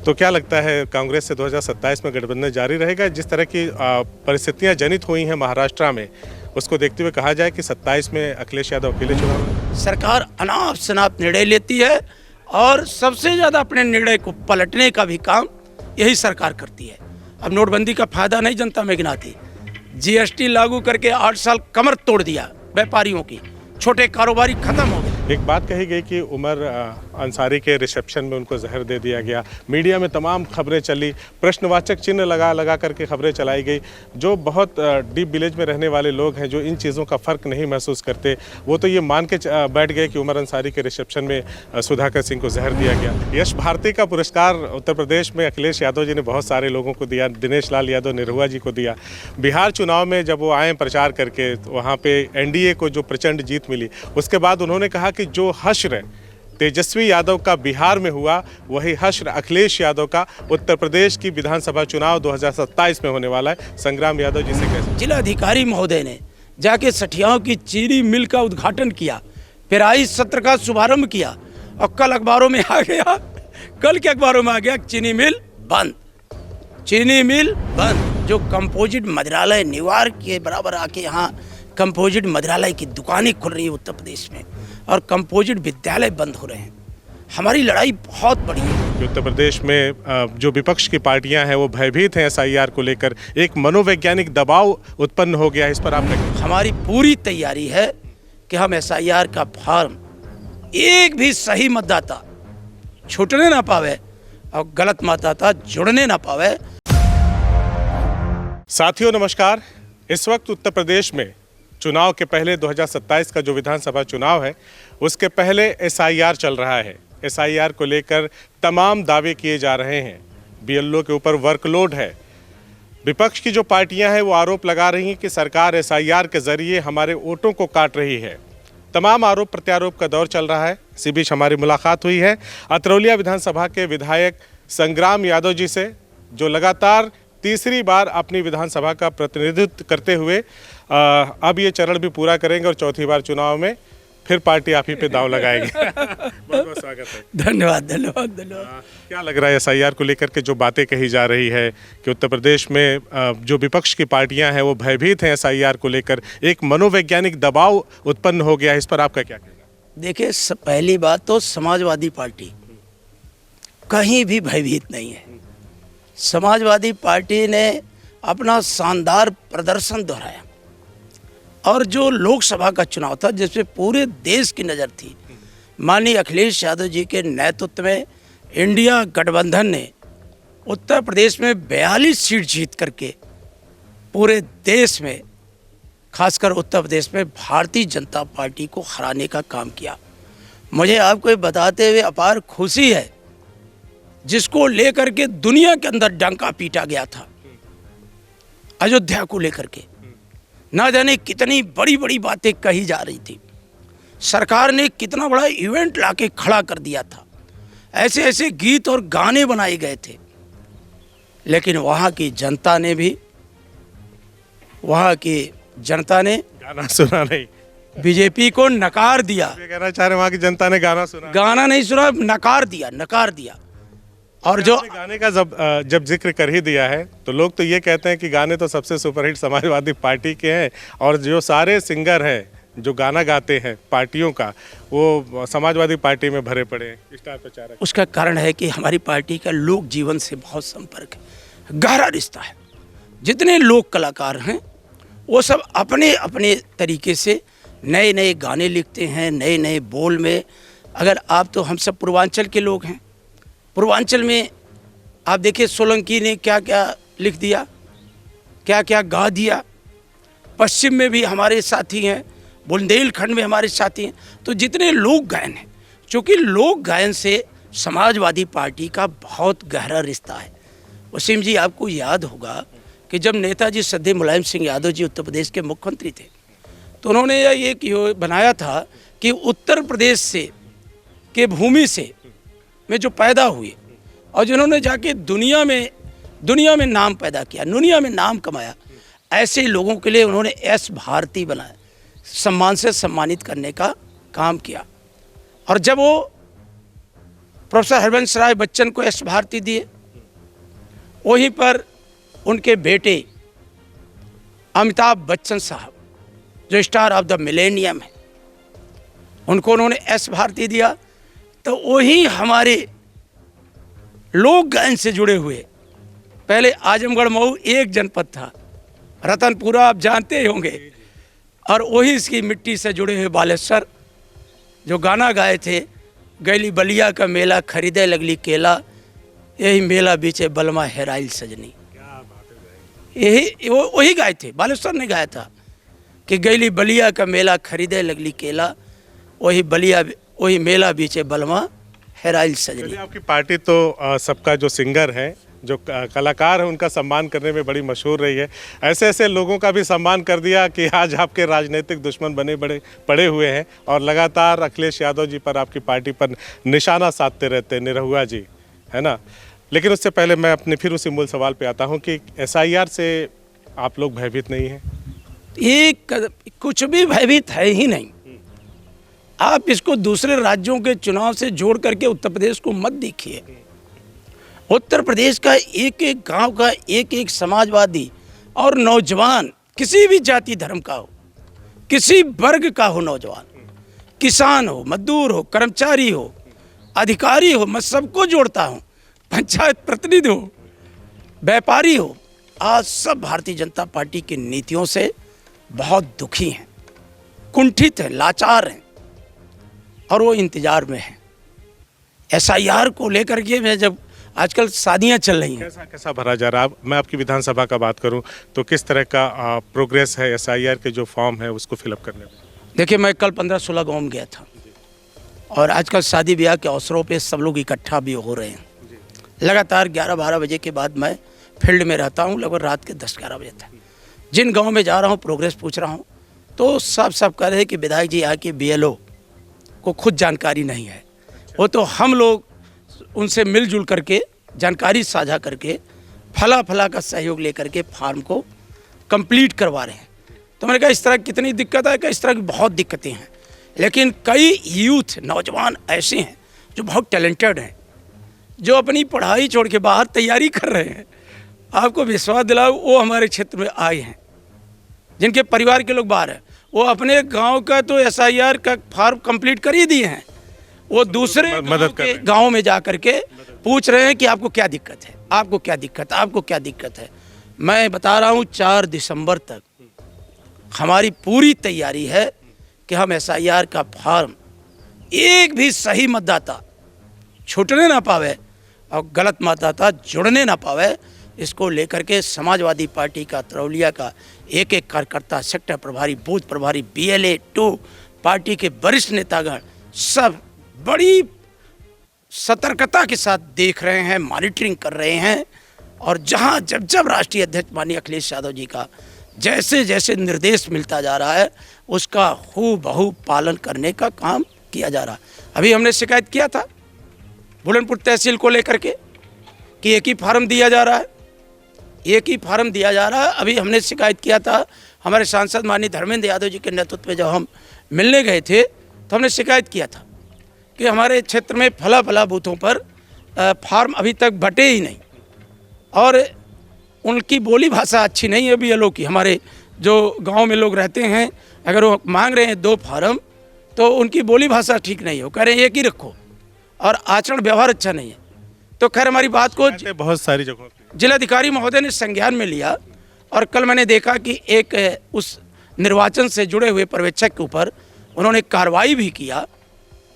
तो क्या लगता है कांग्रेस से 2027 में गठबंधन जारी रहेगा? जिस तरह की परिस्थितियां जनित हुई हैं महाराष्ट्र में, उसको देखते हुए कहा जाए कि 27 में अखिलेश यादव अकेले चुनाव में? सरकार अनाप शनाप निर्णय लेती है और सबसे ज़्यादा अपने निर्णय को पलटने का भी काम यही सरकार करती है। अब नोटबंदी का फायदा नहीं जनता में गिनाती। जीएसटी लागू करके 8 साल कमर तोड़ दिया व्यापारियों की, छोटे कारोबारी खत्म हो गए। एक बात कही गई कि उमर अंसारी के रिसेप्शन में उनको जहर दे दिया गया। मीडिया में तमाम खबरें चली, प्रश्नवाचक चिन्ह लगा करके खबरें चलाई गई। जो बहुत डीप विलेज में रहने वाले लोग हैं, जो इन चीज़ों का फ़र्क नहीं महसूस करते, वो तो ये मान के बैठ गए कि उमर अंसारी के रिसेप्शन में सुधाकर सिंह को जहर दिया गया। यश भारती का पुरस्कार उत्तर प्रदेश में अखिलेश यादव जी ने बहुत सारे लोगों को दिया, दिनेश लाल यादव निरहुआ जी को दिया। बिहार चुनाव में जब वो आए प्रचार करके, वहाँ पे एनडीए को जो प्रचंड जीत मिली, उसके बाद उन्होंने कहा कि जो हश्र तेजस्वी यादव का बिहार में हुआ, वही हश्र अखिलेश यादव का उत्तर प्रदेश की विधानसभा चुनाव 2027 में होने वाला है। संग्राम यादव जी से कैसे? जिलाधिकारी महोदय ने जाके सठियाओं की चीनी मिल का उद्घाटन किया, पेराई सत्र का शुभारंभ किया और कल अखबारों में आ गया, कल के अखबारों में आ गया चीनी मिल बंद, चीनी मिल बंद। जो कंपोजिट मदिरालय निवार के बराबर आके यहाँ कंपोजिट मदिरालय की दुकानें खुल रही है उत्तर प्रदेश में और कंपोजिट विद्यालय बंद हो रहे हैं। हमारी लड़ाई बहुत बड़ी है। उत्तर प्रदेश में जो विपक्ष की पार्टियां हैं वो भयभीत हैं एसआईआर को लेकर, एक मनोवैज्ञानिक दबाव उत्पन्न हो गया है। इस पर आप क्या? हमारी पूरी तैयारी है कि हम एसआईआर का फॉर्म एक भी सही मतदाता छूटने ना पावे और गलत मतदाता जुड़ने ना पावे। साथियों नमस्कार। इस वक्त उत्तर प्रदेश में चुनाव के पहले 2027 का जो विधानसभा चुनाव है, उसके पहले एसआईआर चल रहा है। एसआईआर को लेकर तमाम दावे किए जा रहे हैं। बीएलओ के ऊपर वर्कलोड है। विपक्ष की जो पार्टियां हैं वो आरोप लगा रही हैं कि सरकार एसआईआर के जरिए हमारे वोटों को काट रही है। तमाम आरोप प्रत्यारोप का दौर चल रहा है। इसी बीच हमारी मुलाकात हुई है अतरौलिया विधानसभा के विधायक संग्राम यादव जी से, जो लगातार तीसरी बार अपनी विधानसभा का प्रतिनिधित्व करते हुए अब ये चरण भी पूरा करेंगे और चौथी बार चुनाव में फिर पार्टी आप ही पे दांव लगाएगी। बहुत बहुत स्वागत है। धन्यवाद धन्यवाद धन्यवाद। क्या लग रहा है एसआईआर को लेकर के जो बातें कही जा रही है कि उत्तर प्रदेश में जो विपक्ष की पार्टियां हैं वो भयभीत हैं एसआईआर को लेकर, एक मनोवैज्ञानिक दबाव उत्पन्न हो गया है, इस पर आपका क्या कहना है? देखिए, पहली बात तो समाजवादी पार्टी कहीं भी भयभीत नहीं है। समाजवादी पार्टी ने अपना शानदार प्रदर्शन दोहराया और जो लोकसभा का चुनाव था जिसमें पूरे देश की नज़र थी, माननीय अखिलेश यादव जी के नेतृत्व में इंडिया गठबंधन ने उत्तर प्रदेश में 42 सीट जीत करके पूरे देश में, खासकर उत्तर प्रदेश में भारतीय जनता पार्टी को हराने का काम किया। मुझे आपको ये बताते हुए अपार खुशी है, जिसको लेकर के दुनिया के अंदर डंका पीटा गया था, अयोध्या को लेकर के ना जाने कितनी बड़ी बड़ी बातें कही जा रही थी। सरकार ने कितना बड़ा इवेंट लाके खड़ा कर दिया था, ऐसे ऐसे गीत और गाने बनाए गए थे, लेकिन वहाँ की जनता ने गाना सुना नहीं, बीजेपी को नकार दिया। ये कहना चाह रहे वहाँ की जनता ने गाना नहीं सुना, नकार दिया। और जो गाने का जब जिक्र कर ही दिया है तो लोग तो ये कहते हैं कि गाने तो सबसे सुपरहिट समाजवादी पार्टी के हैं और जो सारे सिंगर हैं जो गाना गाते हैं पार्टियों का, वो समाजवादी पार्टी में भरे पड़े हैं, स्टार प्रचारक। उसका कारण है कि हमारी पार्टी का लोक जीवन से बहुत संपर्क है, गहरा रिश्ता है। जितने लोक कलाकार हैं वो सब अपने अपने तरीके से नए नए गाने लिखते हैं, नए नए बोल में। अगर आप तो हम सब पूर्वांचल के लोग हैं, पूर्वांचल में आप देखिए सोलंकी ने क्या क्या लिख दिया, क्या क्या गा दिया। पश्चिम में भी हमारे साथी हैं, बुंदेलखंड में हमारे साथी हैं। तो जितने लोक गायन हैं, चूँकि लोक गायन से समाजवादी पार्टी का बहुत गहरा रिश्ता है। वसीम जी, आपको याद होगा कि जब नेताजी श्रद्धेय मुलायम सिंह यादव जी उत्तर प्रदेश के मुख्यमंत्री थे, तो उन्होंने ये बनाया था कि उत्तर प्रदेश से के भूमि से में जो पैदा हुए और जिन्होंने जाके दुनिया में नाम पैदा किया, दुनिया में नाम कमाया, ऐसे लोगों के लिए उन्होंने एस भारती बनाया, सम्मान से सम्मानित करने का काम किया। और जब वो प्रोफेसर हरवंश राय बच्चन को एस भारती दिए। वहीं पर उनके बेटे अमिताभ बच्चन साहब जो स्टार ऑफ द मिलेनियम है, उनको उन्होंने एस भारती दिया। तो वही हमारे लोक गायन से जुड़े हुए, पहले आजमगढ़ मऊ एक जनपद था, रतनपुरा आप जानते ही होंगे, और वही इसकी मिट्टी से जुड़े हुए बालेश्वर जो गाना गाए थे, गैली बलिया का मेला खरीदे लगली केला, यही मेला बीचे बलमा हेराइल सजनी। यही वही गाए थे, बालेश्वर ने गाया था कि गैली बलिया का मेला खरीदे लगली केला, वही मेला बीचे बलमा हेराइल सजनी। आपकी पार्टी तो सबका जो सिंगर है, जो कलाकार है, उनका सम्मान करने में बड़ी मशहूर रही है। ऐसे ऐसे लोगों का भी सम्मान कर दिया कि आज आपके राजनीतिक दुश्मन बने बड़े पड़े हुए हैं और लगातार अखिलेश यादव जी पर, आपकी पार्टी पर निशाना साधते रहते हैं, निरहुआ जी, है ना। लेकिन उससे पहले मैं अपने फिर उसी मूल सवाल पे आता हूँ कि SIR से आप लोग भयभीत नहीं हैं? ये कुछ भी भयभीत है ही नहीं। आप इसको दूसरे राज्यों के चुनाव से जोड़ करके उत्तर प्रदेश को मत देखिए। उत्तर प्रदेश का एक एक गांव का एक एक समाजवादी और नौजवान, किसी भी जाति धर्म का हो, किसी वर्ग का हो नौजवान, किसान हो, मजदूर हो, कर्मचारी हो, अधिकारी हो, मैं सबको जोड़ता हूँ, पंचायत प्रतिनिधि हो, व्यापारी हो, आज सब भारतीय जनता पार्टी की नीतियों से बहुत दुखी हैं, कुंठित हैं, लाचार हैं और वो इंतजार में हैं। SIR को लेकर के मैं जब आजकल शादियां चल रही हैं, कैसा भरा जा रहा है? मैं आपकी विधानसभा का बात करूं तो किस तरह का प्रोग्रेस है SIR के जो फॉर्म है उसको फिलअप करने में? देखिए, मैं कल 15-16 गाँव में गया था और आजकल शादी ब्याह के अवसरों पे सब लोग इकट्ठा भी हो रहे हैं। लगातार 11-12 बजे के बाद मैं फील्ड में रहता हूँ, लगभग रात के 10-11 बजे तक। जिन गाँव में जा रहा हूँ, प्रोग्रेस पूछ रहा हूँ, तो सब कह रहे हैं कि विधायक जी यहाँ के BLO को खुद जानकारी नहीं है। वो तो हम लोग उनसे मिलजुल करके जानकारी साझा करके फला का सहयोग लेकर के फार्म को कंप्लीट करवा रहे हैं। तो मैंने कहा इस तरह कितनी दिक्कत है? कि इस तरह की बहुत दिक्कतें हैं, लेकिन कई यूथ नौजवान ऐसे हैं जो बहुत टैलेंटेड हैं, जो अपनी पढ़ाई छोड़ के बाहर तैयारी कर रहे हैं। आपको विश्वास दिलाओ, वो हमारे क्षेत्र में आए हैं, जिनके परिवार के लोग बाहर हैं, वो अपने गांव का तो SIR का फॉर्म कंप्लीट कर ही दिए हैं, वो दूसरे गांव में जा करके पूछ रहे हैं कि आपको क्या दिक्कत है, आपको क्या दिक्कत है, आपको क्या दिक्कत है। मैं बता रहा हूँ 4 दिसंबर तक हमारी पूरी तैयारी है कि हम SIR का फॉर्म एक भी सही मतदाता छूटने ना पावे और गलत मतदाता जुड़ने ना पावे, इसको लेकर के समाजवादी पार्टी का तरौलिया का एक एक कार्यकर्ता, सेक्टर प्रभारी, बूथ प्रभारी, BLA 2 पार्टी के वरिष्ठ नेतागण सब बड़ी सतर्कता के साथ देख रहे हैं, मॉनिटरिंग कर रहे हैं। और जहां जब राष्ट्रीय अध्यक्ष माननीय अखिलेश यादव जी का जैसे जैसे निर्देश मिलता जा रहा है, उसका हूबहू पालन करने का काम किया जा रहा है। अभी हमने शिकायत किया था बुलंदपुर तहसील को लेकर के कि एक ही फार्म दिया जा रहा है, एक ही फार्म दिया जा रहा है। अभी हमने शिकायत किया था, हमारे सांसद माननीय धर्मेंद्र यादव जी के नेतृत्व में जब हम मिलने गए थे तो हमने शिकायत किया था कि हमारे क्षेत्र में फला बूथों पर फार्म अभी तक बटे ही नहीं और उनकी बोली भाषा अच्छी नहीं है BLO की। हमारे जो गांव में लोग रहते हैं, अगर वो मांग रहे हैं 2 फार्म तो उनकी बोली भाषा ठीक नहीं है, वो कह रहे हैं एक ही रखो और आचरण व्यवहार अच्छा नहीं है। तो खैर हमारी बात को बहुत सारी जगहों पे जिलाधिकारी महोदय ने संज्ञान में लिया और कल मैंने देखा कि एक उस निर्वाचन से जुड़े हुए पर्यवेक्षक के ऊपर उन्होंने कार्रवाई भी किया,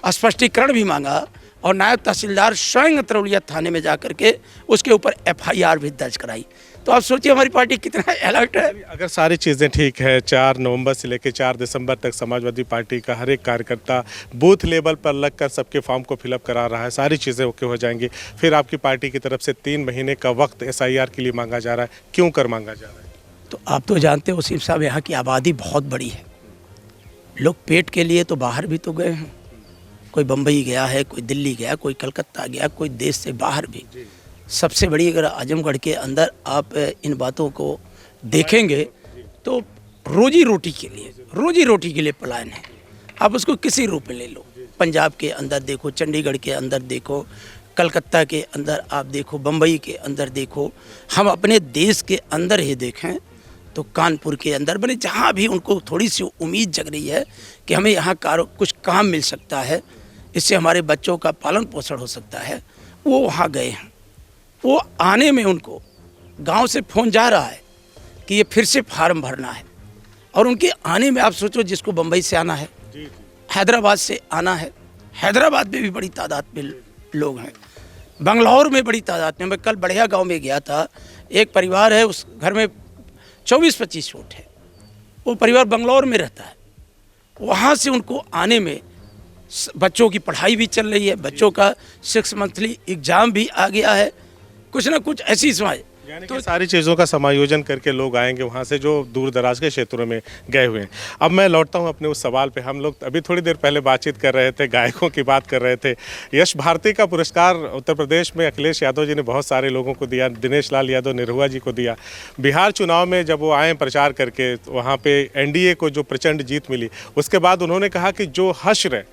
स्पष्टीकरण भी मांगा और नायब तहसीलदार स्वयं तरौलिया थाने में जाकर के उसके ऊपर FIR भी दर्ज कराई। तो आप सोचिए हमारी पार्टी कितना अलर्ट है। अगर सारी चीज़ें ठीक है, 4 नवंबर से लेकर 4 दिसंबर तक समाजवादी पार्टी का हर एक कार्यकर्ता बूथ लेवल पर लगकर सबके फॉर्म को फिलअप करा रहा है, सारी चीज़ें ओके हो जाएंगी, फिर आपकी पार्टी की तरफ से 3 महीने का वक्त SIR के लिए मांगा जा रहा है, क्यों कर मांगा जा रहा है? तो आप तो जानते हो वसीम साहब, यहाँ की आबादी बहुत बड़ी है, लोग पेट के लिए तो बाहर भी तो गए हैं, कोई बम्बई गया है, कोई दिल्ली गया, कोई कलकत्ता गया, कोई देश से बाहर भी। सबसे बड़ी अगर आजमगढ़ के अंदर आप इन बातों को देखेंगे तो रोजी रोटी के लिए पलायन है। आप उसको किसी रूप में ले लो, पंजाब के अंदर देखो, चंडीगढ़ के अंदर देखो, कलकत्ता के अंदर आप देखो, बम्बई के अंदर देखो, हम अपने देश के अंदर ही देखें तो कानपुर के अंदर बने, जहाँ भी उनको थोड़ी सी उम्मीद जग रही है कि हमें यहाँ कुछ काम मिल सकता है, इससे हमारे बच्चों का पालन पोषण हो सकता है, वो वहाँ गए हैं। वो आने में उनको गांव से फ़ोन जा रहा है कि ये फिर से फार्म भरना है, और उनके आने में आप सोचो, जिसको बम्बई से आना है, हैदराबाद से आना है, हैदराबाद में भी बड़ी तादाद में लोग हैं, बंगलौर में बड़ी तादाद में। मैं कल बढ़िया गांव में गया था, एक परिवार है, उस घर में 24-25 वोट है, वो परिवार बंगलौर में रहता है। वहाँ से उनको आने में बच्चों की पढ़ाई भी चल रही है, बच्चों का 6 मंथली एग्ज़ाम भी आ गया है, कुछ ना कुछ ऐसी समाज, यानी कि सारी चीज़ों का समायोजन करके लोग आएंगे वहाँ से जो दूर दराज के क्षेत्रों में गए हुए हैं। अब मैं लौटता हूँ अपने उस सवाल पे। हम लोग अभी थोड़ी देर पहले बातचीत कर रहे थे, गायकों की बात कर रहे थे। यश भारती का पुरस्कार उत्तर प्रदेश में अखिलेश यादव जी ने बहुत सारे लोगों को दिया, दिनेश लाल यादव निरहुआ जी को दिया। बिहार चुनाव में जब वो आए प्रचार करके, वहाँ पर NDA को जो प्रचंड जीत मिली, उसके बाद उन्होंने कहा कि जो हश्र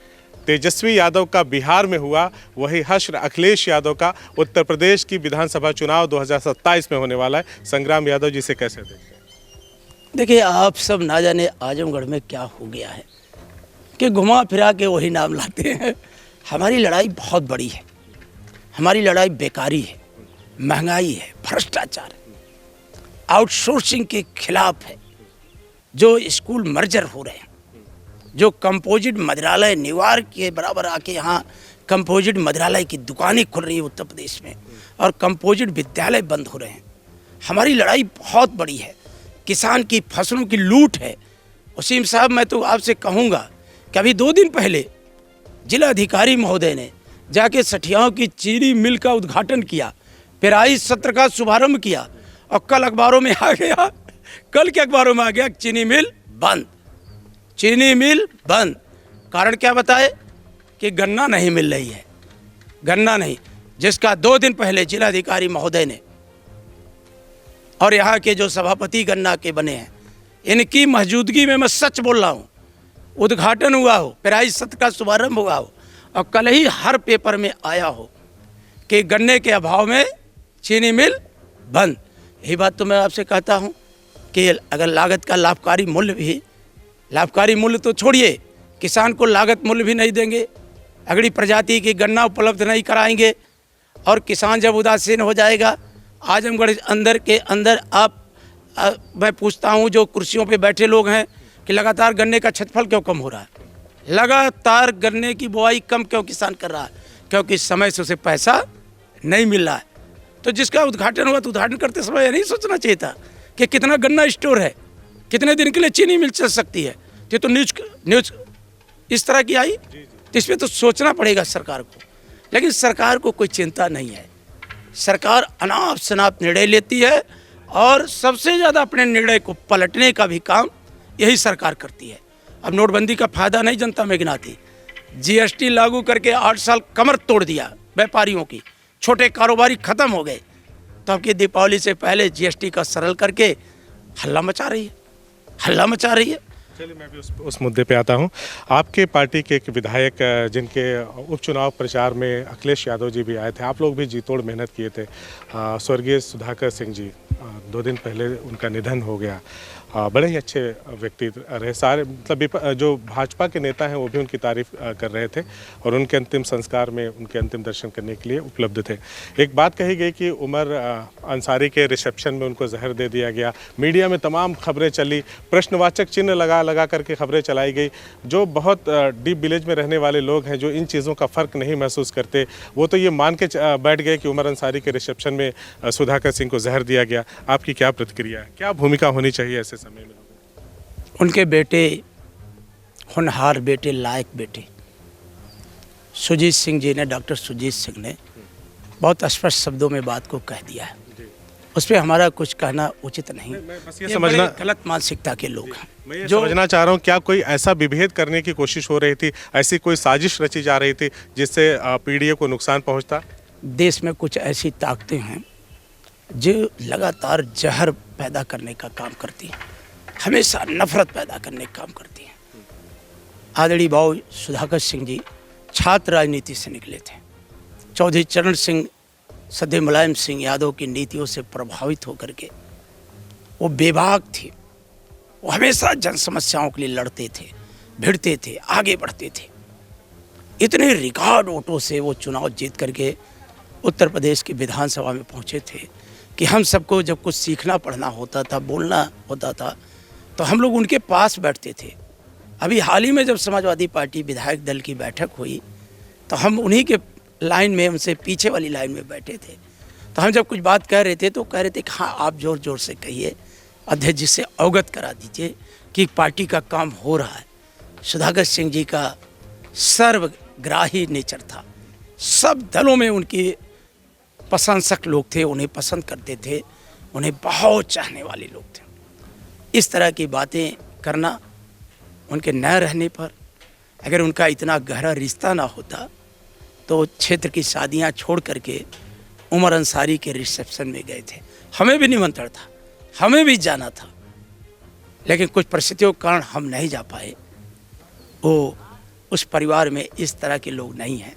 तेजस्वी यादव का बिहार में हुआ, वही हश्र अखिलेश यादव का उत्तर प्रदेश की विधानसभा चुनाव 2027 में होने वाला है। संग्राम यादव जी से कैसे देखते हैं? देखिए, आप सब ना जाने आजमगढ़ में क्या हो गया है कि घुमा फिरा के वही नाम लाते हैं। हमारी लड़ाई बहुत बड़ी है, हमारी लड़ाई बेकारी है, महंगाई है, भ्रष्टाचार है, आउटसोर्सिंग के खिलाफ है, जो स्कूल मर्जर हो रहे हैं, जो कंपोजिट मदिरालय निवार के बराबर आके यहाँ कंपोजिट मदिरालय की दुकानें खुल रही है उत्तर प्रदेश में, और कंपोजिट विद्यालय बंद हो रहे हैं। हमारी लड़ाई बहुत बड़ी है, किसान की फसलों की लूट है। वसीम साहब, मैं तो आपसे कहूँगा कि अभी 2 दिन पहले जिलाधिकारी महोदय ने जाके सठियाओं की चीनी मिल का उद्घाटन किया, पेराई सत्र का शुभारंभ किया, और कल अखबारों में आ गया, कल के अखबारों में आ गया चीनी मिल बंद, चीनी मिल बंद। कारण क्या बताए कि गन्ना नहीं मिल रही है, गन्ना नहीं, जिसका 2 दिन पहले जिलाधिकारी महोदय ने और यहाँ के जो सभापति गन्ना के बने हैं, इनकी मौजूदगी में, मैं सच बोल रहा हूँ, उद्घाटन हुआ हो, पेराई सत्र का शुभारंभ हुआ हो, और कल ही हर पेपर में आया हो कि गन्ने के अभाव में चीनी मिल बंद। यही बात तो मैं आपसे कहता हूँ कि अगर लागत का लाभकारी मूल्य भी, लाभकारी मूल्य तो छोड़िए, किसान को लागत मूल्य भी नहीं देंगे, अगली प्रजाति की गन्ना उपलब्ध नहीं कराएंगे, और किसान जब उदासीन हो जाएगा, आजमगढ़ अंदर के अंदर मैं पूछता हूँ जो कुर्सियों पे बैठे लोग हैं कि लगातार गन्ने का क्षेत्रफल क्यों कम हो रहा है, लगातार गन्ने की बुआई कम क्यों किसान कर रहा है? क्योंकि समय से उसे पैसा नहीं मिल रहा है। तो जिसका उद्घाटन हुआ, तो उद्घाटन करते समय नहीं सोचना चाहिए था कि कितना गन्ना स्टोर है, कितने दिन के लिए चीनी मिल चल सकती है। तो न्यूज़ इस तरह की आई, तो इस पर तो सोचना पड़ेगा सरकार को, लेकिन सरकार को कोई चिंता नहीं है। सरकार अनाप शनाप निर्णय लेती है, और सबसे ज़्यादा अपने निर्णय को पलटने का भी काम यही सरकार करती है। अब नोटबंदी का फ़ायदा नहीं जनता में गिनाती, GST लागू करके 8 साल कमर तोड़ दिया व्यापारियों की, छोटे कारोबारी ख़त्म हो गए, तो अब की दीपावली से पहले GST का सरल करके हल्ला मचा रही है, हल्ला मचा रही है। चलिए, मैं भी उस मुद्दे पे आता हूँ। आपके पार्टी के एक विधायक जिनके उपचुनाव प्रचार में अखिलेश यादव जी भी आए थे, आप लोग भी जी तोड़ मेहनत किए थे, स्वर्गीय सुधाकर सिंह जी, 2 दिन पहले उनका निधन हो गया। बड़े ही अच्छे व्यक्ति रहे, सारे मतलब जो भाजपा के नेता हैं वो भी उनकी तारीफ कर रहे थे, और उनके अंतिम संस्कार में उनके अंतिम दर्शन करने के लिए उपलब्ध थे। एक बात कही गई कि उमर अंसारी के रिसेप्शन में उनको जहर दे दिया गया, मीडिया में तमाम खबरें चली, प्रश्नवाचक चिन्ह लगा करके खबरें चलाई गई। जो बहुत डीप विलेज में रहने वाले लोग हैं, जो इन चीज़ों का फ़र्क नहीं महसूस करते, वो तो ये मान के बैठ गए कि उमर अंसारी के रिसेप्शन में सुधाकर सिंह को जहर दिया गया। आपकी क्या प्रतिक्रिया है, क्या भूमिका होनी चाहिए ऐसे समय में? उनके बेटे, होनहार बेटे, लायक बेटे सुजीत सिंह जी ने, डॉक्टर सुजीत सिंह ने बहुत स्पष्ट शब्दों में बात को कह दिया है, उस पर हमारा कुछ कहना उचित नहीं। बस ये समझना, गलत मानसिकता के लोग हैं। मैं ये समझना चाह रहा हूँ, क्या कोई ऐसा विभेद करने की कोशिश हो रही थी, ऐसी कोई साजिश रची जा रही थी जिससे पीडीए को नुकसान पहुँचता? देश में कुछ ऐसी ताकतें हैं जो लगातार जहर पैदा करने का काम करती हैं, हमेशा नफरत पैदा करने का काम करती हैं। आदरणीय भाऊ सुधाकर सिंह जी छात्र राजनीति से निकले थे। चौधरी चरण सिंह, सदैव मुलायम सिंह यादव की नीतियों से प्रभावित होकर के वो बेबाक थे। वो हमेशा जन समस्याओं के लिए लड़ते थे, भिड़ते थे, आगे बढ़ते थे। इतने रिकॉर्ड वोटों से वो चुनाव जीत करके उत्तर प्रदेश की विधानसभा में पहुंचे थे कि हम सबको जब कुछ सीखना पढ़ना होता था, बोलना होता था, तो हम लोग उनके पास बैठते थे। अभी हाल ही में जब समाजवादी पार्टी विधायक दल की बैठक हुई तो हम उन्हीं के लाइन में, उनसे पीछे वाली लाइन में बैठे थे। तो हम जब कुछ बात कह रहे थे तो कह रहे थे कि हाँ, आप ज़ोर ज़ोर से कहिए, अध्यक्ष जी से अवगत करा दीजिए कि पार्टी का काम हो रहा है। सुधाकर सिंह जी का सर्वग्राही नेचर था। सब दलों में उनके प्रशंसक लोग थे, उन्हें पसंद करते थे, उन्हें बहुत चाहने वाले लोग थे। इस तरह की बातें करना, उनके न रहने पर अगर उनका इतना गहरा रिश्ता ना होता तो क्षेत्र की शादियां छोड़ करके उमर अंसारी के रिसेप्शन में गए थे। हमें भी निमंत्रण था, हमें भी जाना था, लेकिन कुछ परिस्थितियों के कारण हम नहीं जा पाए। वो उस परिवार में इस तरह के लोग नहीं हैं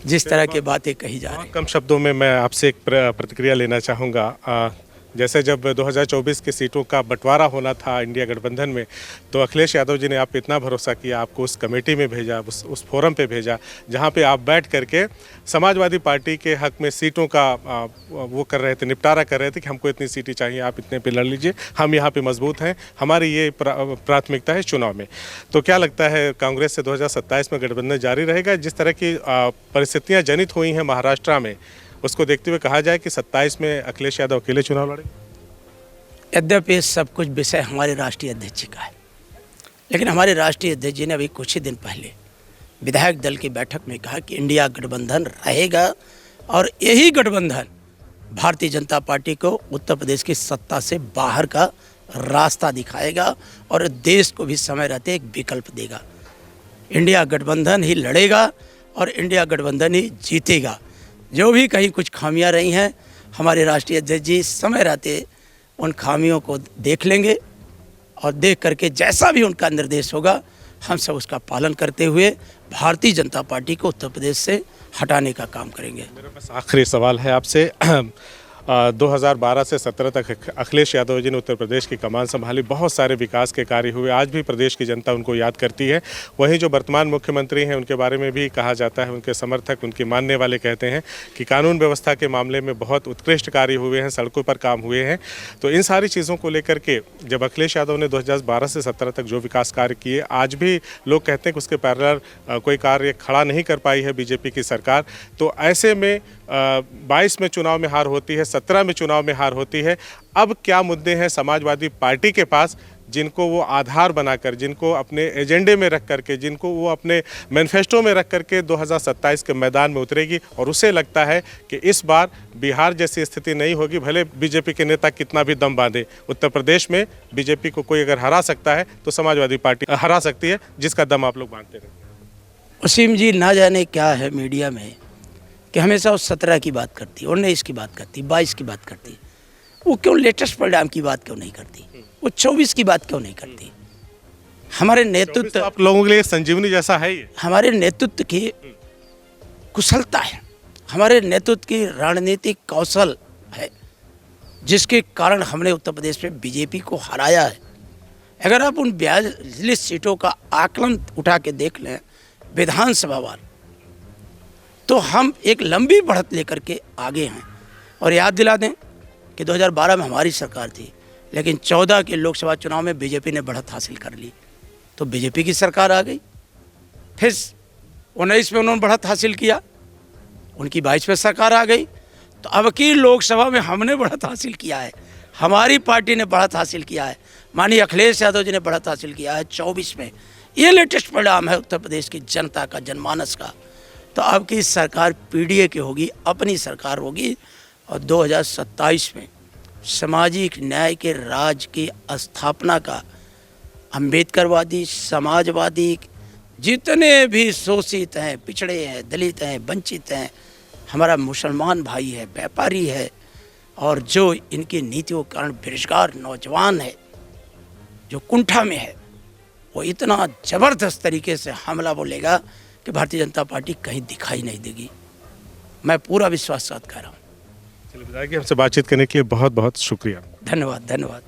जिस तरह की बातें कही जा रही हैं। कम शब्दों में मैं आपसे एक प्रतिक्रिया लेना चाहूँगा। जैसे जब 2024 की सीटों का बंटवारा होना था इंडिया गठबंधन में, तो अखिलेश यादव जी ने आप पे इतना भरोसा किया, आपको उस कमेटी में भेजा, उस फोरम पे भेजा जहाँ पे आप बैठ करके समाजवादी पार्टी के हक में सीटों का वो कर रहे थे, निपटारा कर रहे थे कि हमको इतनी सीटें चाहिए, आप इतने पे लड़ लीजिए, हम यहाँ पे मजबूत हैं, हमारी ये प्राथमिकता है चुनाव में। तो क्या लगता है कांग्रेस से 2027 में गठबंधन जारी रहेगा? जिस तरह की परिस्थितियाँ जनित हुई हैं महाराष्ट्र में, उसको देखते हुए कहा जाए कि 27 में अखिलेश यादव अकेले चुनाव लड़ेंगे? यद्यपि सब कुछ विषय हमारे राष्ट्रीय अध्यक्ष जी का है, लेकिन हमारे राष्ट्रीय अध्यक्ष जी ने अभी कुछ ही दिन पहले विधायक दल की बैठक में कहा कि इंडिया गठबंधन रहेगा और यही गठबंधन भारतीय जनता पार्टी को उत्तर प्रदेश की सत्ता से बाहर का रास्ता दिखाएगा और देश को भी समय रहते एक विकल्प देगा। इंडिया गठबंधन ही लड़ेगा और इंडिया गठबंधन ही जीतेगा। जो भी कहीं कुछ खामियां रही हैं, हमारे राष्ट्रीय अध्यक्ष जी समय रहते उन खामियों को देख लेंगे और देख करके जैसा भी उनका निर्देश होगा हम सब उसका पालन करते हुए भारतीय जनता पार्टी को उत्तर प्रदेश से हटाने का काम करेंगे। मेरा बस आखिरी सवाल है आपसे। 2012 से 17 तक अखिलेश यादव जी ने उत्तर प्रदेश की कमान संभाली, बहुत सारे विकास के कार्य हुए, आज भी प्रदेश की जनता उनको याद करती है। वहीं जो वर्तमान मुख्यमंत्री हैं उनके बारे में भी कहा जाता है, उनके समर्थक, उनके मानने वाले कहते हैं कि कानून व्यवस्था के मामले में बहुत उत्कृष्ट कार्य हुए हैं, सड़कों पर काम हुए हैं। तो इन सारी चीज़ों को लेकर के जब अखिलेश यादव ने 2012 से 17 तक जो विकास कार्य किए, आज भी लोग कहते हैं कि उसके पैरेलल कोई कार्य खड़ा नहीं कर पाई है बीजेपी की सरकार। तो ऐसे में 22 में चुनाव में हार होती है, 17 में चुनाव में हार होती है। अब क्या मुद्दे हैं समाजवादी पार्टी के पास जिनको वो आधार बनाकर, जिनको अपने एजेंडे में रख करके, जिनको वो अपने मैनिफेस्टो में रख करके 2027 के मैदान में उतरेगी? और उसे लगता है कि इस बार बिहार जैसी स्थिति नहीं होगी, भले बीजेपी के नेता कितना भी दम बांधे, उत्तर प्रदेश में बीजेपी को कोई अगर हरा सकता है तो समाजवादी पार्टी हरा सकती है, जिसका दम आप लोग बांधते रहते हैं। वसीम जी, ना जाने क्या है मीडिया में कि हमेशा उस 17 की बात करती, 19 की बात करती, 22 की बात करती। वो क्यों लेटेस्ट परिणाम की बात क्यों नहीं करती? वो 24 की बात क्यों नहीं करती? हमारे नेतृत्व तो आप लोगों के लिए संजीवनी जैसा है ये। हमारे नेतृत्व की कुशलता है, हमारे नेतृत्व की रणनीतिक कौशल है, जिसके कारण हमने उत्तर प्रदेश में बीजेपी को हराया है। अगर आप उन 42 सीटों का आकलन उठा के देख लें विधानसभा वार, तो हम एक लंबी बढ़त लेकर के आगे हैं। और याद दिला दें कि 2012 में हमारी सरकार थी, लेकिन 14 के लोकसभा चुनाव में बीजेपी ने बढ़त हासिल कर ली, तो बीजेपी की सरकार आ गई। फिर 19 में उन्होंने बढ़त हासिल किया, उनकी 22 में सरकार आ गई। तो अब की लोकसभा में हमने बढ़त हासिल किया है, हमारी पार्टी ने बढ़त हासिल किया है, माननीय अखिलेश यादव जी ने बढ़त हासिल किया है 24 में। ये लेटेस्ट परिणाम है उत्तर प्रदेश की जनता का, जनमानस का। तो अब की सरकार पीडीए की होगी, अपनी सरकार होगी, और 2027 में सामाजिक न्याय के राज की स्थापना का अम्बेडकरवादी, समाजवादी, जितने भी शोषित हैं, पिछड़े हैं, दलित हैं, वंचित हैं, हमारा मुसलमान भाई है, व्यापारी है, और जो इनकी नीतियों के कारण बेरोजगार नौजवान है जो कुंठा में है, वो इतना ज़बरदस्त तरीके से हमला बोलेगा कि भारतीय जनता पार्टी कहीं दिखाई नहीं देगी। मैं पूरा विश्वास साथ कह रहा हूँ। चलिए विधायक जी, हमसे बातचीत करने के लिए बहुत बहुत शुक्रिया। धन्यवाद, धन्यवाद।